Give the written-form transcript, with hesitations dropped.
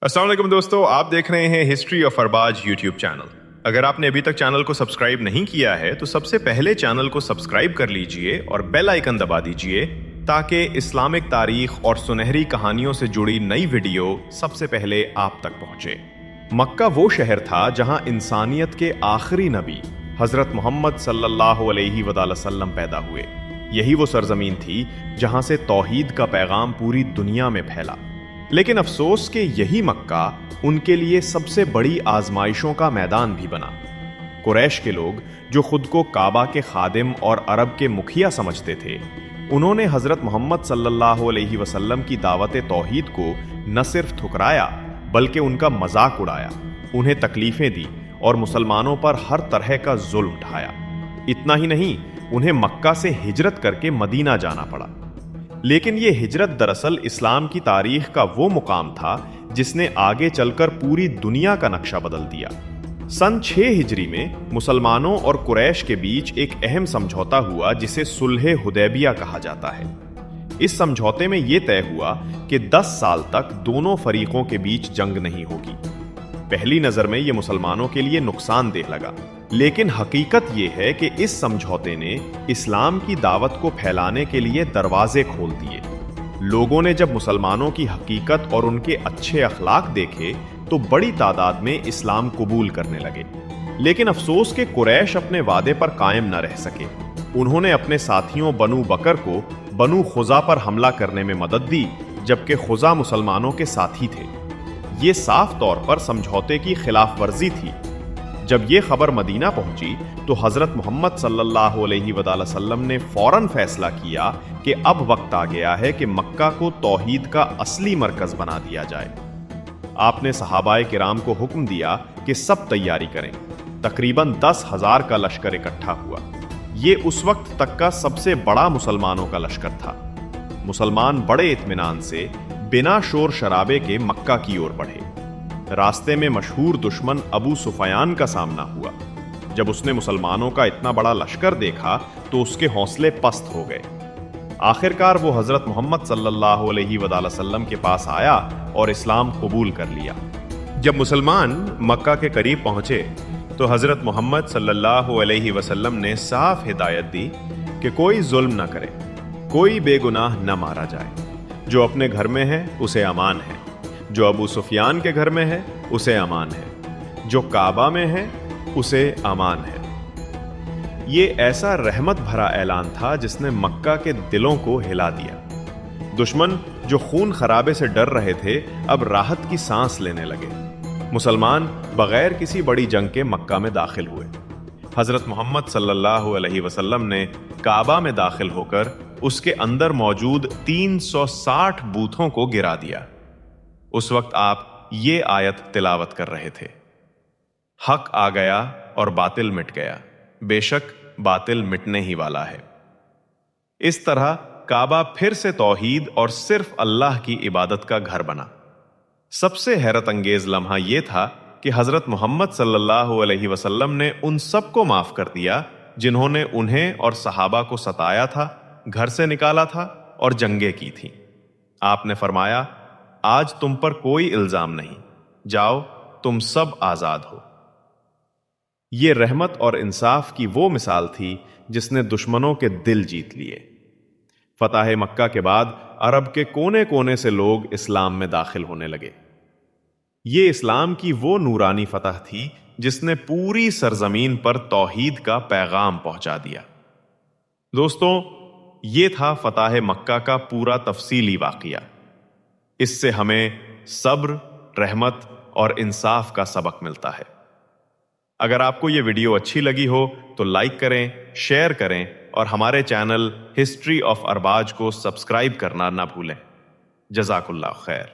अस्सलाम वालेकुम दोस्तों, आप देख रहे हैं history of Arbaz YouTube channel. अगर आपने अभी तक चैनल को सब्सक्राइब नहीं किया है तो सबसे पहले चैनल को सब्सक्राइब कर लीजिए और बेल आइकन दबा दीजिए ताकि इस्लामिक तारीख और सुनहरी कहानियों से जुड़ी नई वीडियो सबसे पहले आप तक पहुंचे। मक्का वो शहर था जहां इंसानियत के आखिरी नबी हजरत मोहम्मद सल्लल्लाहु अलैहि वसल्लम पैदा हुए। यही वो सरजमीन थी जहां से तौहीद का पैगाम पूरी दुनिया में फैला। लेकिन अफसोस कि यही मक्का उनके लिए सबसे बड़ी आजमाइशों का मैदान भी बना। कुरैश के लोग जो खुद को काबा के खादिम और अरब के मुखिया समझते थे, उन्होंने हजरत मोहम्मद सल्लल्लाहु अलैहि वसल्लम की दावत तौहीद को न सिर्फ ठुकराया बल्कि उनका मजाक उड़ाया, उन्हें तकलीफें दी और मुसलमानों पर हर तरह का जुल्म ढाया। इतना ही नहीं, उन्हें मक्का से हिजरत करके मदीना जाना पड़ा। लेकिन ये हिजरत दरअसल इस्लाम की तारीख का वो मुकाम था जिसने आगे चलकर पूरी दुनिया का नक्शा बदल दिया। सन 6 हिजरी में मुसलमानों और कुरैश के बीच एक अहम समझौता हुआ जिसे सुलह हुदैबिया कहा जाता है। इस समझौते में यह तय हुआ कि 10 साल तक दोनों फरीकों के बीच जंग नहीं होगी। पहली नजर में यह मुसलमानों के लिए नुकसानदेह लगा, लेकिन हकीकत यह है कि इस समझौते ने इस्लाम की दावत को फैलाने के लिए दरवाजे खोल दिए। लोगों ने जब मुसलमानों की हकीकत और उनके अच्छे अखलाक देखे तो बड़ी तादाद में इस्लाम कबूल करने लगे। लेकिन अफसोस के कुरैश अपने वादे पर कायम न रह सके। उन्होंने अपने साथियों बनु बकर को बनु खुजा पर हमला करने में मदद दी, जबकि खुजा मुसलमानों के साथी थे। ये साफ तौर पर समझौते की खिलाफ वर्जी थी। जब ये खबर मदीना पहुंची तो हजरत मोहम्मद सल्लल्लाहु अलैहि वसल्लम ने फौरन फैसला किया कि अब वक्त आ गया है कि मक्का को तौहीद का असली मरकज बना दिया जाए। आपने सहाबाए किराम को हुक्म दिया कि सब तैयारी करें। तकरीबन 10,000 का लश्कर इकट्ठा हुआ। ये उस वक्त तक का सबसे बड़ा मुसलमानों का लश्कर था। मुसलमान बड़े इत्मीनान से बिना शोर शराबे के मक्का की ओर बढ़े। रास्ते में मशहूर दुश्मन अबू सुफयान का सामना हुआ। जब उसने मुसलमानों का इतना बड़ा लश्कर देखा तो उसके हौसले पस्त हो गए। आखिरकार वो हजरत मोहम्मद सल्लल्लाहु अलैहि वसल्लम के पास आया और इस्लाम कबूल कर लिया। जब मुसलमान मक्का के करीब पहुंचे तो हजरत मोहम्मद सल्लल्लाहु अलैहि वसल्लम ने साफ हिदायत दी कि कोई जुल्म न करे, कोई बेगुनाह न मारा जाए। जो अपने घर में है उसे अमान है, जो अबू सुफियान के घर में है उसे अमान है, जो काबा में है उसे अमान है। ये ऐसा रहमत भरा ऐलान था जिसने मक्का के दिलों को हिला दिया। दुश्मन जो खून खराबे से डर रहे थे अब राहत की सांस लेने लगे। मुसलमान बगैर किसी बड़ी जंग के मक्का में दाखिल हुए। हजरत मोहम्मद सल्लल्लाहु अलैहि वसल्लम ने काबा में दाखिल होकर उसके अंदर मौजूद 360 बूथों को गिरा दिया। उस वक्त आप ये आयत तिलावत कर रहे थे, हक आ गया और बातिल मिट गया, बेशक बातिल मिटने ही वाला है। इस तरह काबा फिर से तौहीद और सिर्फ अल्लाह की इबादत का घर बना। सबसे हैरत अंगेज लम्हा यह था कि हजरत मोहम्मद सल्लल्लाहु अलैहि वसल्लम ने उन सबको माफ कर दिया जिन्होंने उन्हें और सहाबा को सताया था, घर से निकाला था और जंगें की थी। आपने फरमाया, आज तुम पर कोई इल्जाम नहीं, जाओ तुम सब आजाद हो। ये रहमत और इंसाफ की वो मिसाल थी जिसने दुश्मनों के दिल जीत लिए। फतह मक्का के बाद अरब के कोने कोने से लोग इस्लाम में दाखिल होने लगे। ये इस्लाम की वो नूरानी फतह थी जिसने पूरी सरजमीन पर तौहीद का पैगाम पहुंचा दिया। दोस्तों, ये था फतह मक्का का पूरा तफसीली वाक़िया। इससे हमें सब्र, रहमत और इंसाफ का सबक मिलता है। अगर आपको ये वीडियो अच्छी लगी हो तो लाइक करें, शेयर करें और हमारे चैनल हिस्ट्री ऑफ अरबाज को सब्सक्राइब करना ना भूलें। जज़ाकुल्लाह खैर।